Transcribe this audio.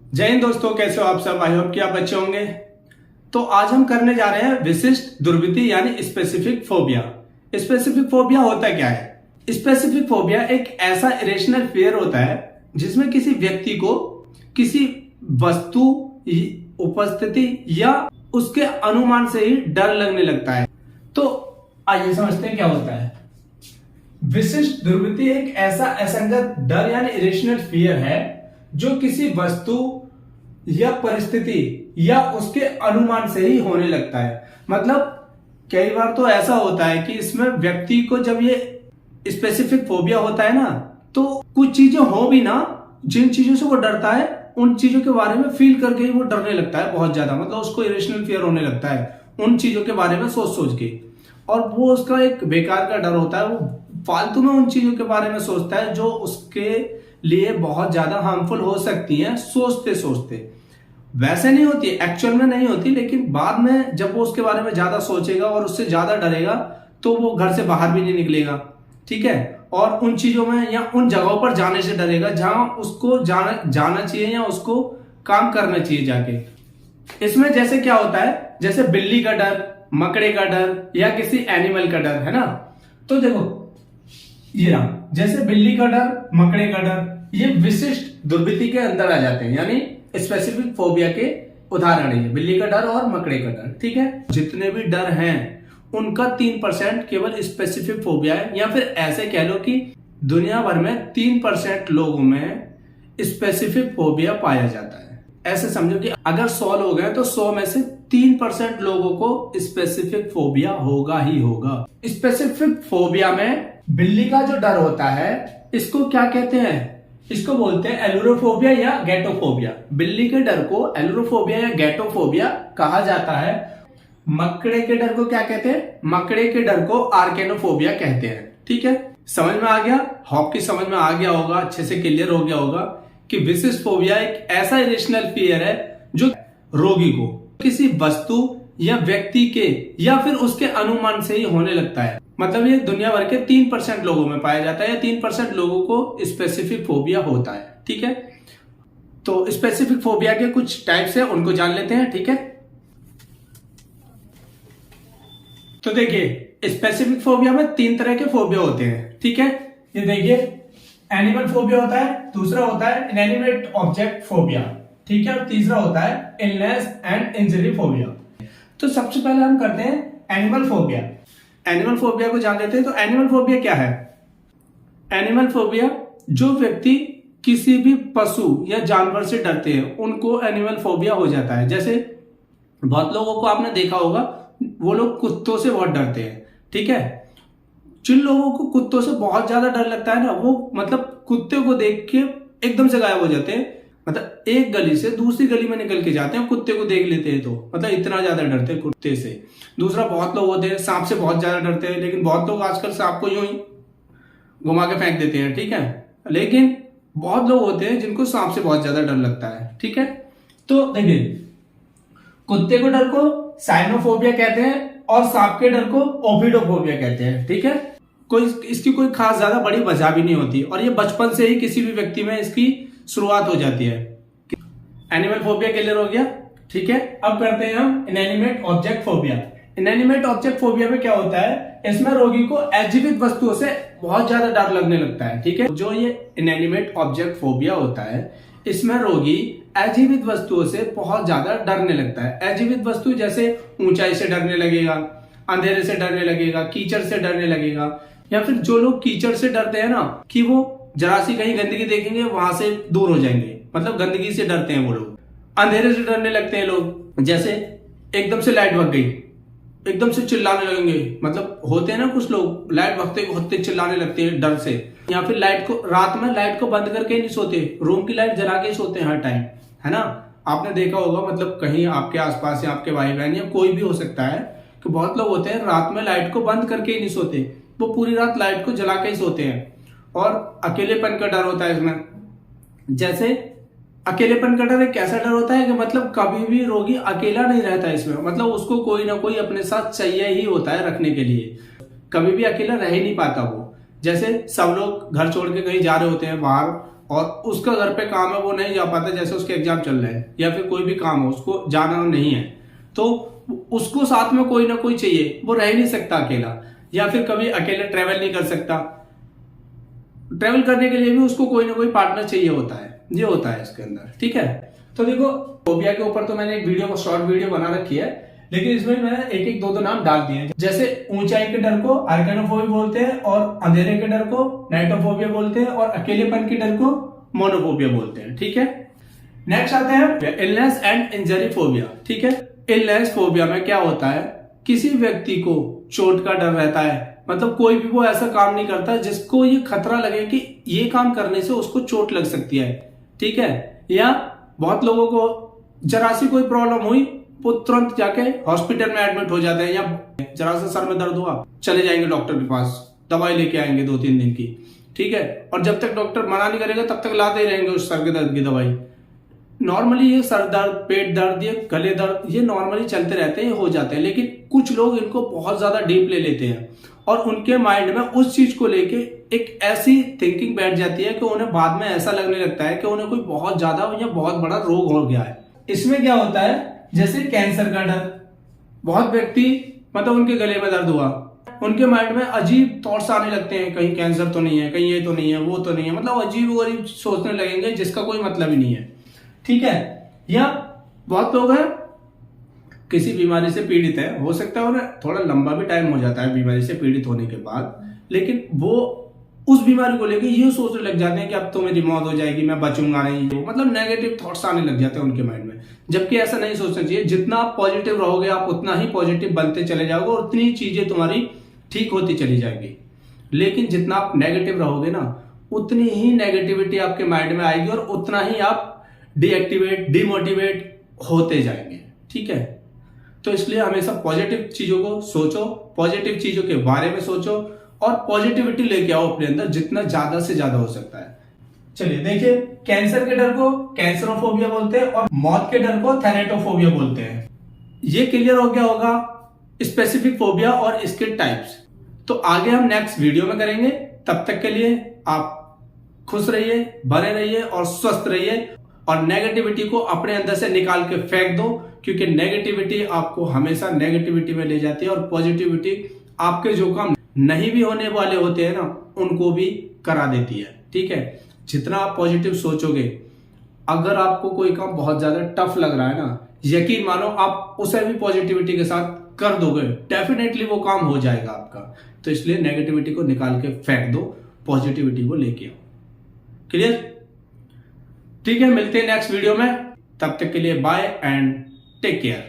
जय हिंद दोस्तों, कैसे हो आप सब। आई होप कि आप अच्छे होंगे। तो आज हम करने जा रहे हैं विशिष्ट दुर्वृत्ति यानी स्पेसिफिक फोबिया। स्पेसिफिक फोबिया होता क्या है? स्पेसिफिक फोबिया एक ऐसा इरेशनल फियर होता है जिसमें किसी व्यक्ति को किसी वस्तु, उपस्थिति या उसके अनुमान से ही डर लगने लगता है। तो आइए समझते हैं क्या होता है। विशिष्ट दुर्वृत्ति एक ऐसा असंगत डर यानी इरेशनल फियर है जो किसी वस्तु या परिस्थिति या उसके अनुमान से ही होने लगता है। मतलब कई बार तो ऐसा होता है कि इसमें व्यक्ति को जब ये स्पेसिफिक फोबिया होता है ना, तो कुछ चीजें हो भी ना, जिन चीजों से वो डरता है उन चीजों के बारे में फील करके ही वो डरने लगता है बहुत ज्यादा। मतलब उसको इरेशनल फियर होने लगता है उन चीजों के बारे में सोच सोच के, और वो उसका एक बेकार का डर होता है। वो फालतू में उन चीजों के बारे में सोचता है जो उसके लिए बहुत ज्यादा हार्मफुल हो सकती हैं सोचते सोचते। वैसे नहीं होती, एक्चुअल में नहीं होती, लेकिन बाद में जब वो उसके बारे में ज्यादा सोचेगा और उससे ज्यादा डरेगा तो वो घर से बाहर भी नहीं निकलेगा, ठीक है। और उन चीजों में या उन जगहों पर जाने से डरेगा जहां उसको जाना चाहिए या उसको काम करना चाहिए जाके। इसमें जैसे क्या होता है, जैसे बिल्ली का डर, मकड़े का डर या किसी एनिमल का डर, है ना। तो देखो ये रहा, जैसे बिल्ली का डर, मकड़े का डर, ये विशिष्ट दुर्वृत्ति के अंदर आ जाते हैं, यानी स्पेसिफिक फोबिया के उदाहरण है बिल्ली का डर और मकड़े का डर, ठीक है। जितने भी डर हैं उनका 3% केवल स्पेसिफिक फोबिया है, या फिर ऐसे कह लो कि दुनिया भर में 3% लोगों में स्पेसिफिक फोबिया पाया जाता है। ऐसे समझो कि अगर 100 लोग हैं तो 100 में से 3% लोगों को स्पेसिफिक फोबिया होगा ही होगा। स्पेसिफिक फोबिया में बिल्ली का जो डर होता है इसको क्या कहते हैं? इसको बोलते हैं एलुरोफोबिया या गैटोफोबिया। बिल्ली के डर को एलुरोफोबिया या गैटोफोबिया कहा जाता है। मकड़े के डर को क्या कहते हैं? मकड़े के डर को आर्केनोफोबिया कहते हैं, ठीक है। समझ में आ गया? होप की समझ में आ गया होगा, अच्छे से क्लियर हो गया होगा कि विशिष्ट फोबिया एक ऐसा इरेशनल फियर है जो रोगी को किसी वस्तु या व्यक्ति के या फिर उसके अनुमान से ही होने लगता है। मतलब ये दुनिया भर के 3% लोगों में पाया जाता है, या 3% लोगों को स्पेसिफिक फोबिया होता है, ठीक है। तो स्पेसिफिक फोबिया के कुछ टाइप्स हैं, उनको जान लेते हैं, ठीक है। तो देखिए स्पेसिफिक फोबिया में 3 तरह के फोबिया होते हैं, ठीक है। ये देखिए एनिमल फोबिया होता है, दूसरा होता है इनएनिमेट ऑब्जेक्ट फोबिया, ठीक है, और तीसरा होता है इलनेस एंड इंजरी फोबिया। तो सबसे पहले हम करते हैं एनिमल फोबिया। एनिमल फोबिया को जान लेते हैं। तो एनिमल फोबिया क्या है? एनिमल फोबिया, जो व्यक्ति किसी भी पशु या जानवर से डरते हैं उनको एनिमल फोबिया हो जाता है। जैसे बहुत लोगों को आपने देखा होगा, वो लोग कुत्तों से बहुत डरते हैं, ठीक है। जिन लोगों को कुत्तों से बहुत ज्यादा डर लगता है ना, वो मतलब कुत्ते को देख के एकदम से गायब हो जाते हैं। मतलब एक गली से दूसरी गली में निकल के जाते हैं, कुत्ते को देख लेते हैं तो मतलब इतना ज्यादा डरते हैं कुत्ते से। दूसरा, बहुत लोग होते हैं सांप से बहुत ज्यादा डरते हैं, लेकिन बहुत लोग आजकल सांप को यूं ही घुमा के फेंक देते हैं, ठीक है। लेकिन बहुत लोग होते हैं जिनको सांप से बहुत ज्यादा डर लगता है, ठीक है। तो देखिए कुत्ते को डर को साइनोफोबिया कहते हैं और सांप के डर को ओविडोफोबिया कहते हैं, ठीक है। इसकी कोई खास ज्यादा बड़ी वजह भी नहीं होती, और ये बचपन से ही किसी भी व्यक्ति में इसकी शुरुआत हो जाती है। एनिमल फोबिया क्लियर हो गया, ठीक है। अब करते हैं हम inanimate object phobia. Inanimate object phobia में क्या होता है? इसमें रोगी को अजीवित वस्तुओं से बहुत ज्यादा डर लगने लगता है, ठीक है। जो ये इनएनिमेट ऑब्जेक्ट फोबिया होता है इसमें रोगी अजीवित वस्तुओं से बहुत ज्यादा डरने लगता है। अजीवित वस्तु जैसे ऊंचाई से डरने लगेगा, अंधेरे से डरने लगेगा, कीचड़ से डरने लगेगा, या फिर जो लोग कीचड़ से डरते हैं ना कि वो जरा सी कहीं गंदगी देखेंगे वहां से दूर हो जाएंगे, मतलब गंदगी से डरते हैं वो लोग। अंधेरे से डरने लगते हैं लोग, जैसे एकदम से लाइट भग गई एकदम से चिल्लाने लगेंगे। मतलब होते हैं ना कुछ लोग लाइट भगते चिल्लाने लगते हैं डर से। या फिर रात में लाइट को बंद करके नहीं सोते, रूम की लाइट जला के सोते हैं हर टाइम, है ना। आपने देखा होगा, मतलब कहीं आपके आसपास या आपके भाई बहन या कोई भी हो सकता है कि बहुत लोग होते हैं रात में लाइट को बंद करके ही नहीं सोते, वो पूरी रात लाइट को जला के ही सोते हैं। और अकेलेपन का डर होता है इसमें। जैसे अकेलेपन का डर एक ऐसा डर होता है कि मतलब कभी भी रोगी अकेला नहीं रहता इसमें, मतलब उसको कोई ना कोई अपने साथ चाहिए ही होता है रखने के लिए, कभी भी अकेला रह ही नहीं पाता वो। जैसे सब लोग घर छोड़ के कहीं जा रहे होते हैं बाहर, और उसका घर पे काम है, वो नहीं जा पाता, जैसे उसके एग्जाम चल रहे हैं या फिर कोई भी काम हो, उसको जाना नहीं है, तो उसको साथ में कोई ना कोई चाहिए, वो रह नहीं सकता अकेला, या फिर कभी अकेले ट्रेवल नहीं कर सकता, ट्रेवल करने के लिए भी उसको कोई ना कोई पार्टनर चाहिए होता है, ये होता है इसके अंदर। ठीक है, तो देखो फोबिया के ऊपर तो मैंने एक वीडियो, शॉर्ट वीडियो बना रखी है, लेकिन इसमें मैंने एक एक दो नाम डाल दिए हैं। जैसे ऊंचाई के डर को आर्कैनोफोबिया बोलते हैं, और अंधेरे के डर को नाइटोफोबिया बोलते हैं, और अकेलेपन के डर को मोनोफोबिया बोलते हैं। ठीक है, नेक्स्ट आते हैं इलनेस एंड इंजरी फोबिया। ठीक है, इलनेस फोबिया में क्या होता है, किसी व्यक्ति को चोट का डर रहता है, मतलब कोई भी वो ऐसा काम नहीं करता जिसको ये खतरा लगे कि ये काम करने से उसको चोट लग सकती है। ठीक है, या बहुत लोगों को जरा सी कोई प्रॉब्लम हुई, वो तुरंत जाके हॉस्पिटल में एडमिट हो जाते हैं, या जरा सा सर में दर्द हुआ चले जाएंगे डॉक्टर के पास, दवाई लेके आएंगे 2-3 दिन की। ठीक है, और जब तक डॉक्टर मना नहीं करेगा तब तक लाते ही रहेंगे उस सर के दर्द की दवाई। नॉर्मली ये सर दर्द, पेट दर्द, ये गले दर्द, ये नॉर्मली चलते रहते हैं, ये हो जाते हैं, लेकिन कुछ लोग इनको बहुत ज्यादा डीप ले लेते हैं और उनके माइंड में उस चीज को लेके एक ऐसी थिंकिंग बैठ जाती है कि उन्हें बाद में ऐसा लगने लगता है कि उन्हें कोई बहुत ज्यादा या बहुत बड़ा रोग हो गया है। इसमें क्या होता है, जैसे कैंसर का डर, बहुत व्यक्ति मतलब उनके गले में दर्द हुआ, उनके माइंड में अजीब थॉट्स आने लगते हैं, कहीं कैंसर तो नहीं है, कहीं ये तो नहीं है, वो तो नहीं है, मतलब अजीब अजीब सोचने लगेंगे जिसका कोई मतलब ही नहीं है। ठीक है, या बहुत लोग हैं किसी बीमारी से पीड़ित है, हो सकता है उन्हें थोड़ा लंबा भी टाइम हो जाता है बीमारी से पीड़ित होने के बाद, लेकिन वो उस बीमारी को लेके ये सोचने लग जाते हैं कि अब तो मेरी मौत हो जाएगी, मैं बचूंगा नहीं, मतलब नेगेटिव थॉट्स आने लग जाते हैं उनके माइंड में, जबकि ऐसा नहीं सोचना चाहिए। जितना आप पॉजिटिव रहोगे आप उतना ही पॉजिटिव बनते चले जाओगे और उतनी चीजें तुम्हारी ठीक होती चली जाएगी। लेकिन जितना आप नेगेटिव रहोगे ना, उतनी ही नेगेटिविटी आपके माइंड में आएगी और उतना ही आप डीएक्टिवेट, डिमोटिवेट होते जाएंगे। ठीक है, तो इसलिए हमेशा पॉजिटिव चीजों को सोचो, पॉजिटिव चीजों के बारे में सोचो और पॉजिटिविटी लेके आओ अपने अंदर, जितना ज्यादा से ज्यादा हो सकता है। चलिए देखिए, कैंसर के डर को कैंसरोफोबिया बोलते हैं और मौत के डर को थैनेटोफोबिया बोलते हैं। ये क्लियर हो गया होगा स्पेसिफिक फोबिया और इसके टाइप्स। तो आगे हम नेक्स्ट वीडियो में करेंगे। तब तक के लिए आप खुश रहिए, बने रहिए और स्वस्थ रहिए, और नेगेटिविटी को अपने अंदर से निकाल के फेंक दो, क्योंकि नेगेटिविटी आपको हमेशा नेगेटिविटी में ले जाती है और पॉजिटिविटी आपके जो काम नहीं भी होने वाले होते हैं ना, उनको भी करा देती है। ठीक है, जितना आप पॉजिटिव सोचोगे, अगर आपको कोई काम बहुत ज्यादा टफ लग रहा है ना, यकीन मानो आप उसे भी पॉजिटिविटी के साथ कर दोगे, डेफिनेटली वो काम हो जाएगा आपका। तो इसलिए नेगेटिविटी को निकाल के फेंक दो, पॉजिटिविटी को लेके आओ। क्लियर? ठीक है, मिलते हैं नेक्स्ट वीडियो में, तब तक के लिए बाय एंड टेक केयर।